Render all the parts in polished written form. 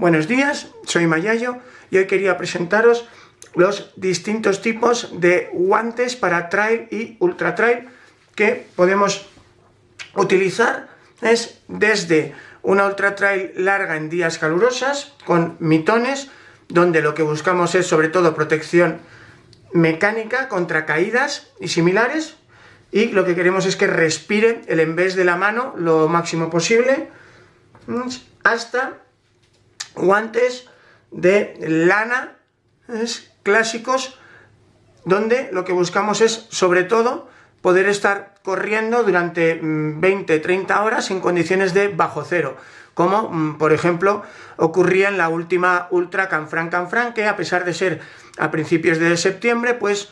Buenos días, soy Mayayo y hoy quería presentaros los distintos tipos de guantes para trail y ultra trail que podemos utilizar. Es desde una ultra trail larga en días calurosos con mitones, donde lo que buscamos es sobre todo protección mecánica contra caídas y similares, y lo que queremos es que respire el envés de la mano lo máximo posible, hasta guantes de lana clásicos, donde lo que buscamos es sobre todo poder estar corriendo durante 20-30 horas en condiciones de bajo cero, como por ejemplo ocurría en la última Ultra Canfranc, que a pesar de ser a principios de septiembre, pues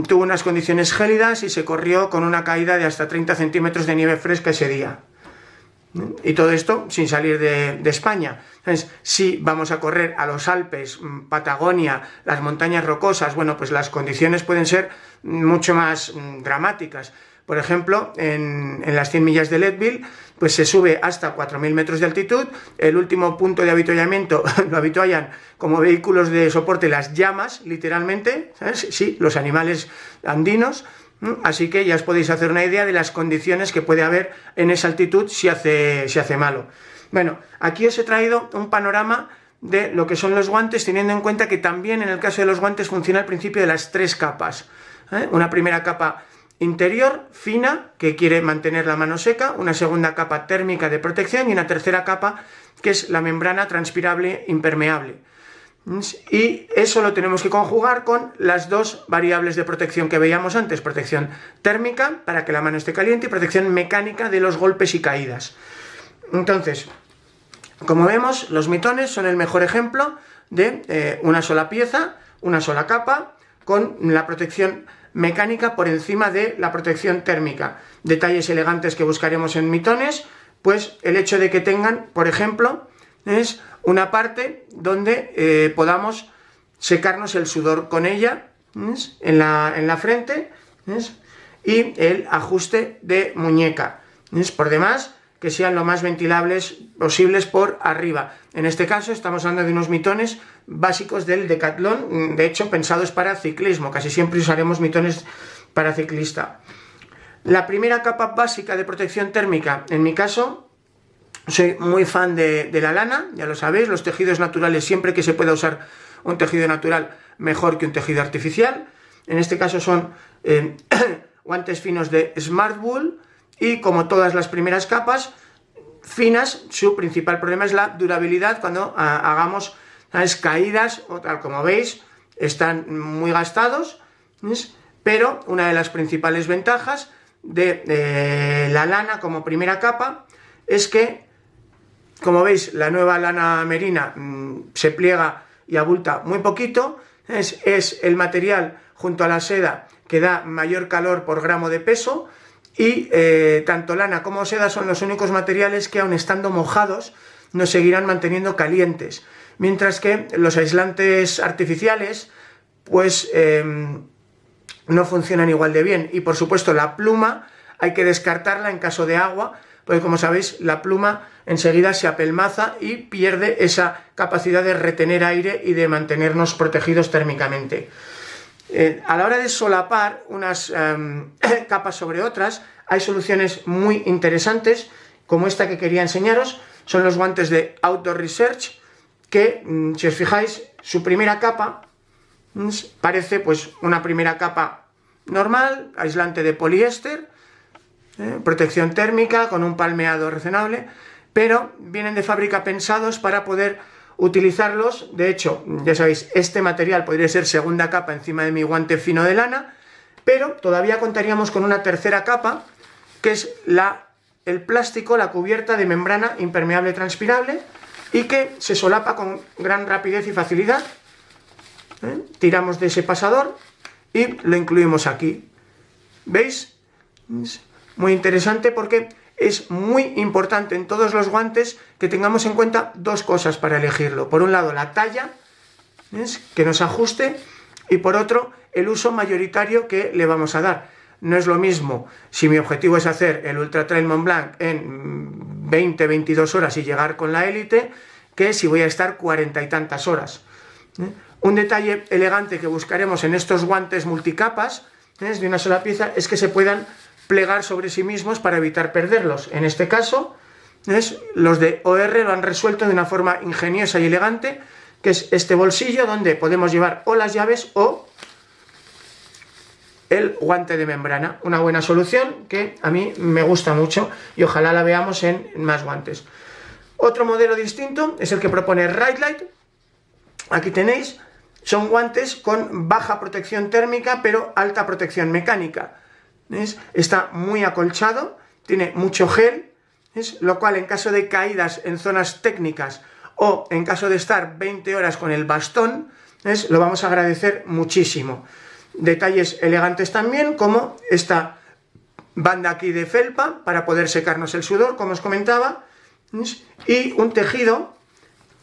tuvo unas condiciones gélidas y se corrió con una caída de hasta 30 centímetros de nieve fresca ese día. Y todo esto sin salir de España. Entonces, si vamos a correr a los Alpes, Patagonia, las montañas rocosas, bueno, pues las condiciones pueden ser mucho más dramáticas. Por ejemplo, en las 100 millas de Leadville, pues se sube hasta 4.000 metros de altitud. El último punto de avituallamiento lo avituallan como vehículos de soporte las llamas, literalmente, ¿sabes? Sí, los animales andinos. Así que ya os podéis hacer una idea de las condiciones que puede haber en esa altitud si hace malo. Bueno, aquí os he traído un panorama de lo que son los guantes, teniendo en cuenta que también en el caso de los guantes funciona el principio de las 3 capas. Una primera capa interior, fina, que quiere mantener la mano seca, una segunda capa térmica de protección y una tercera capa que es la membrana transpirable impermeable. Y eso lo tenemos que conjugar con las dos variables de protección que veíamos antes: protección térmica para que la mano esté caliente y protección mecánica de los golpes y caídas. Entonces, como vemos, los mitones son el mejor ejemplo de una sola pieza, una sola capa, con la protección mecánica por encima de la protección térmica. Detalles elegantes que buscaremos en mitones, pues el hecho de que tengan, por ejemplo, es una parte donde podamos secarnos el sudor con ella, en la frente, y el ajuste de muñeca. Por demás, que sean lo más ventilables posibles por arriba. En este caso estamos hablando de unos mitones básicos del Decathlon, de hecho pensados para ciclismo. Casi siempre usaremos mitones para ciclista. La primera capa básica de protección térmica, en mi caso, soy muy fan de la lana, ya lo sabéis, los tejidos naturales, siempre que se pueda usar un tejido natural, mejor que un tejido artificial. En este caso son guantes finos de Smart Wool, y como todas las primeras capas finas, su principal problema es la durabilidad cuando hagamos caídas, o tal como veis, están muy gastados, pero una de las principales ventajas de la lana como primera capa es que, como veis, la nueva lana merina se pliega y abulta muy poquito, es el material junto a la seda que da mayor calor por gramo de peso, y tanto lana como seda son los únicos materiales que, aun estando mojados, nos seguirán manteniendo calientes, mientras que los aislantes artificiales pues no funcionan igual de bien. Y por supuesto la pluma hay que descartarla en caso de agua, porque como sabéis la pluma enseguida se apelmaza y pierde esa capacidad de retener aire y de mantenernos protegidos térmicamente. A la hora de solapar unas capas sobre otras, hay soluciones muy interesantes, como esta que quería enseñaros. Son los guantes de Outdoor Research, que, si os fijáis, su primera capa parece pues una primera capa normal, aislante de poliéster, protección térmica con un palmeado razonable, pero vienen de fábrica pensados para poder utilizarlos. De hecho, ya sabéis, este material podría ser segunda capa encima de mi guante fino de lana, pero todavía contaríamos con una tercera capa, que es el plástico, la cubierta de membrana impermeable transpirable, y que se solapa con gran rapidez y facilidad. Tiramos de ese pasador y lo incluimos aquí. ¿Veis? Muy interesante, porque es muy importante en todos los guantes que tengamos en cuenta dos cosas para elegirlo. Por un lado, la talla, que nos ajuste, y por otro, el uso mayoritario que le vamos a dar. No es lo mismo si mi objetivo es hacer el Ultra Trail Mont Blanc en 20-22 horas y llegar con la élite, que si voy a estar 40 y tantas horas. Un detalle elegante que buscaremos en estos guantes multicapas, de una sola pieza, es que se puedan plegar sobre sí mismos para evitar perderlos. En este caso, los de OR lo han resuelto de una forma ingeniosa y elegante, que es este bolsillo donde podemos llevar o las llaves o el guante de membrana. Una buena solución que a mí me gusta mucho y ojalá la veamos en más guantes. Otro modelo distinto es el que propone Ride-Lite. Aquí tenéis, son guantes con baja protección térmica pero alta protección mecánica. ¿Ves? Está muy acolchado, tiene mucho gel, ¿ves? Lo cual en caso de caídas en zonas técnicas o en caso de estar 20 horas con el bastón, ¿ves? Lo vamos a agradecer muchísimo. Detalles elegantes también, como esta banda aquí de felpa para poder secarnos el sudor, como os comentaba, ¿ves? Y un tejido,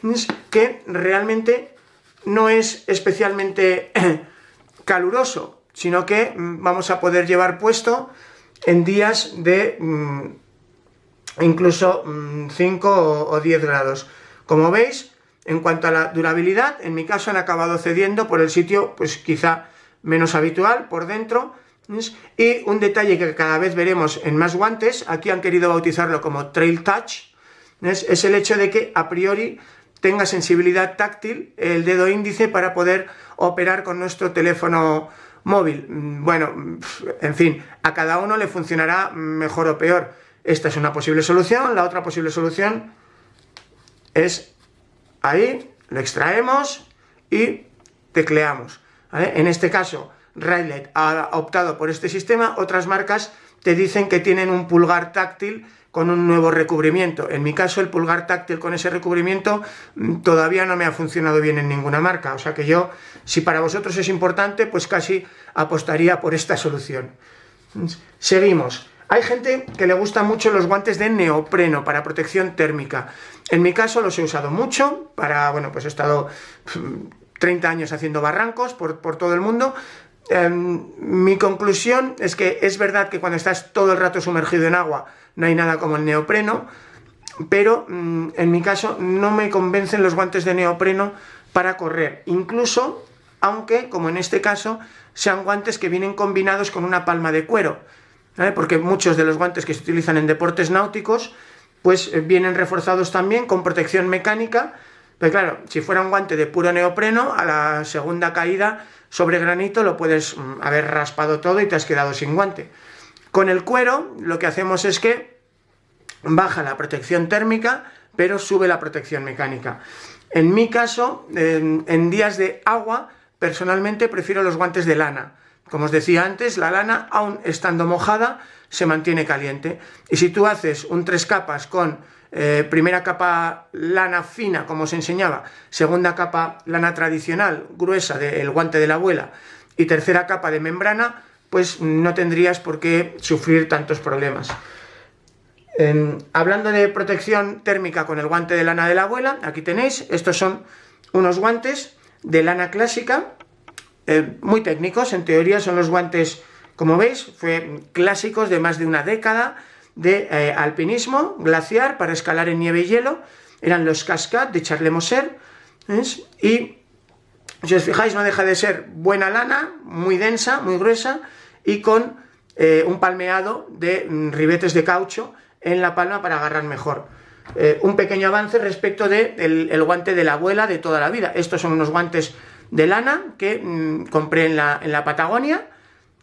¿ves? Que realmente no es especialmente caluroso, sino que vamos a poder llevar puesto en días de incluso 5 o 10 grados. Como veis, en cuanto a la durabilidad, en mi caso han acabado cediendo por el sitio, pues quizá menos habitual, por dentro. ¿Ves? Y un detalle que cada vez veremos en más guantes, aquí han querido bautizarlo como Trail Touch, ¿ves? Es el hecho de que a priori tenga sensibilidad táctil el dedo índice para poder operar con nuestro teléfono móvil. Bueno, en fin, a cada uno le funcionará mejor o peor. Esta es una posible solución. La otra posible solución es ahí, lo extraemos y tecleamos, ¿vale? En este caso, Ride-Lite ha optado por este sistema. Otras marcas te dicen que tienen un pulgar táctil con un nuevo recubrimiento. En mi caso, el pulgar táctil con ese recubrimiento todavía no me ha funcionado bien en ninguna marca. O sea que yo, si para vosotros es importante, pues casi apostaría por esta solución. Seguimos. Hay gente que le gustan mucho los guantes de neopreno para protección térmica. En mi caso los he usado mucho para, bueno, pues he estado 30 años haciendo barrancos por todo el mundo. Mi conclusión es que es verdad que cuando estás todo el rato sumergido en agua no hay nada como el neopreno, pero en mi caso no me convencen los guantes de neopreno para correr, incluso aunque, como en este caso, sean guantes que vienen combinados con una palma de cuero, ¿vale? Porque muchos de los guantes que se utilizan en deportes náuticos pues vienen reforzados también con protección mecánica, pero claro, si fuera un guante de puro neopreno, a la segunda caída sobre granito lo puedes haber raspado todo y te has quedado sin guante. Con el cuero lo que hacemos es que baja la protección térmica, pero sube la protección mecánica. En mi caso, en días de agua, personalmente prefiero los guantes de lana. Como os decía antes, la lana, aun estando mojada, se mantiene caliente. Y si tú haces un 3 capas con primera capa lana fina, como os enseñaba, segunda capa lana tradicional, gruesa, del guante de la abuela, y tercera capa de membrana, pues no tendrías por qué sufrir tantos problemas. Hablando de protección térmica con el guante de lana de la abuela, aquí tenéis, estos son unos guantes de lana clásica, muy técnicos. En teoría son los guantes, como veis, clásicos de más de una década de alpinismo glaciar para escalar en nieve y hielo. Eran los Cascade de Charles Moser, ¿ves? Y si os fijáis, no deja de ser buena lana, muy densa, muy gruesa, y con un palmeado de ribetes de caucho en la palma para agarrar mejor. Un pequeño avance respecto del guante de la abuela de toda la vida. Estos son unos guantes de lana que compré en la Patagonia,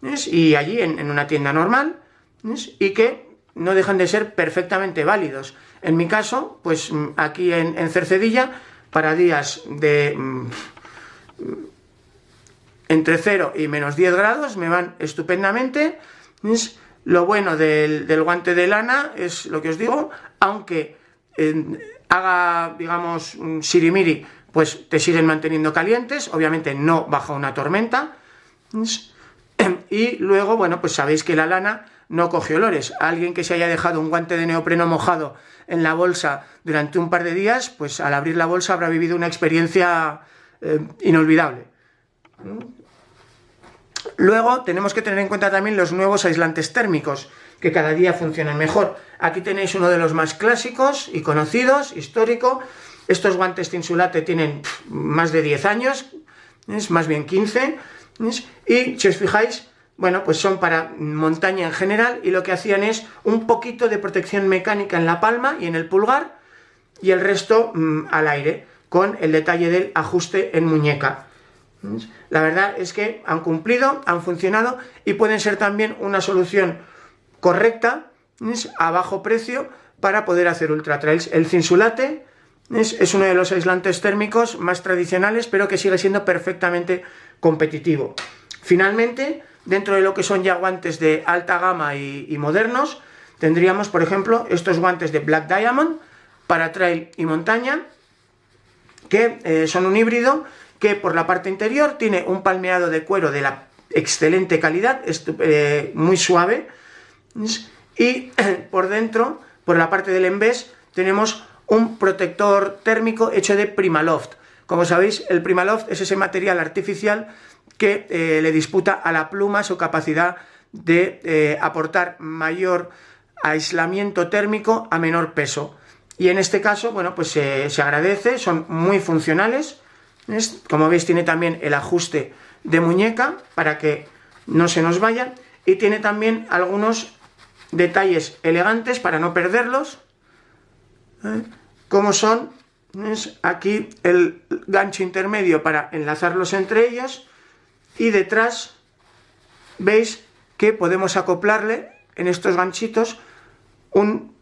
¿ves? Y allí en una tienda normal, ¿ves? Y que no dejan de ser perfectamente válidos. En mi caso, pues aquí en Cercedilla, para días de entre 0 y menos 10 grados me van estupendamente. ¿Ves? Lo bueno del guante de lana es lo que os digo, aunque haga, digamos, sirimiri, pues te siguen manteniendo calientes, obviamente no bajo una tormenta. ¿Ves? Y luego, bueno, pues sabéis que la lana no coge olores. Alguien que se haya dejado un guante de neopreno mojado en la bolsa durante un par de días, pues al abrir la bolsa habrá vivido una experiencia inolvidable. Luego tenemos que tener en cuenta también los nuevos aislantes térmicos, que cada día funcionan mejor. Aquí tenéis uno de los más clásicos y conocidos, histórico, Estos guantes Thinsulate tienen más de 10 años, es más bien 15, y si os fijáis, bueno, pues son para montaña en general, y lo que hacían es un poquito de protección mecánica en la palma y en el pulgar, y el resto al aire, con el detalle del ajuste en muñeca. La verdad es que han cumplido, han funcionado, y pueden ser también una solución correcta a bajo precio para poder hacer ultra trails. El Thinsulate es uno de los aislantes térmicos más tradicionales, pero que sigue siendo perfectamente competitivo. Finalmente, dentro de lo que son ya guantes de alta gama y modernos, tendríamos, por ejemplo, estos guantes de Black Diamond para trail y montaña, que son un híbrido que por la parte interior tiene un palmeado de cuero de la excelente calidad, muy suave, y por dentro, por la parte del embés, tenemos un protector térmico hecho de Primaloft. Como sabéis, el Primaloft es ese material artificial que le disputa a la pluma su capacidad de aportar mayor aislamiento térmico a menor peso. Y en este caso, bueno, pues se agradece, son muy funcionales. Como veis, tiene también el ajuste de muñeca para que no se nos vaya, y tiene también algunos detalles elegantes para no perderlos, como son aquí el gancho intermedio para enlazarlos entre ellos, y detrás veis que podemos acoplarle en estos ganchitos un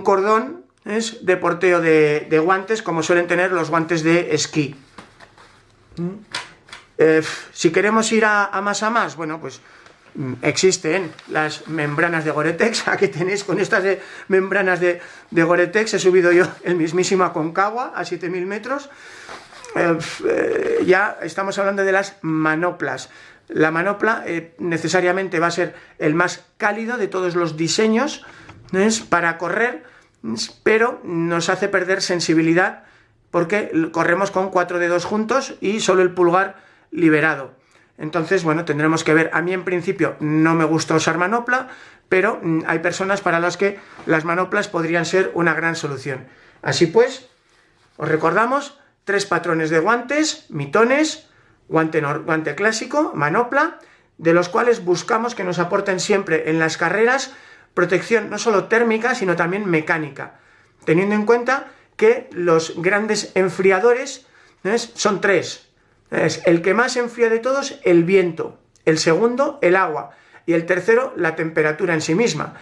cordón de porteo de guantes, como suelen tener los guantes de esquí. Si queremos ir a más, bueno, pues existen las membranas de Gore-Tex. Aquí tenéis, con estas membranas de Gore-Tex he subido yo el mismísimo Aconcagua a 7000 metros. Ya estamos hablando de las manoplas. La manopla necesariamente va a ser el más cálido de todos los diseños para correr, pero nos hace perder sensibilidad porque corremos con 4 dedos juntos y solo el pulgar liberado. Entonces, bueno, tendremos que ver. A mí en principio no me gusta usar manopla, pero hay personas para las que las manoplas podrían ser una gran solución. Así pues, os recordamos 3 patrones de guantes: mitones, guante clásico, manopla, de los cuales buscamos que nos aporten siempre en las carreras protección no solo térmica, sino también mecánica, teniendo en cuenta que los grandes enfriadores son 3. El que más enfría de todos, el viento; el segundo, el agua; y el tercero, la temperatura en sí misma.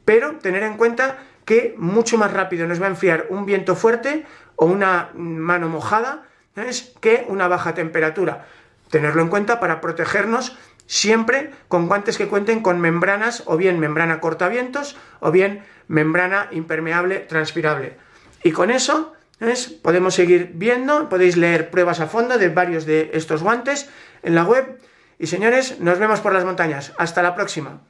Pero tener en cuenta que mucho más rápido nos va a enfriar un viento fuerte o una mano mojada que una baja temperatura. Tenerlo en cuenta para protegernos siempre con guantes que cuenten con membranas, o bien membrana cortavientos o bien membrana impermeable transpirable. Y con eso podemos seguir viendo, podéis leer pruebas a fondo de varios de estos guantes en la web. Y señores, nos vemos por las montañas. Hasta la próxima.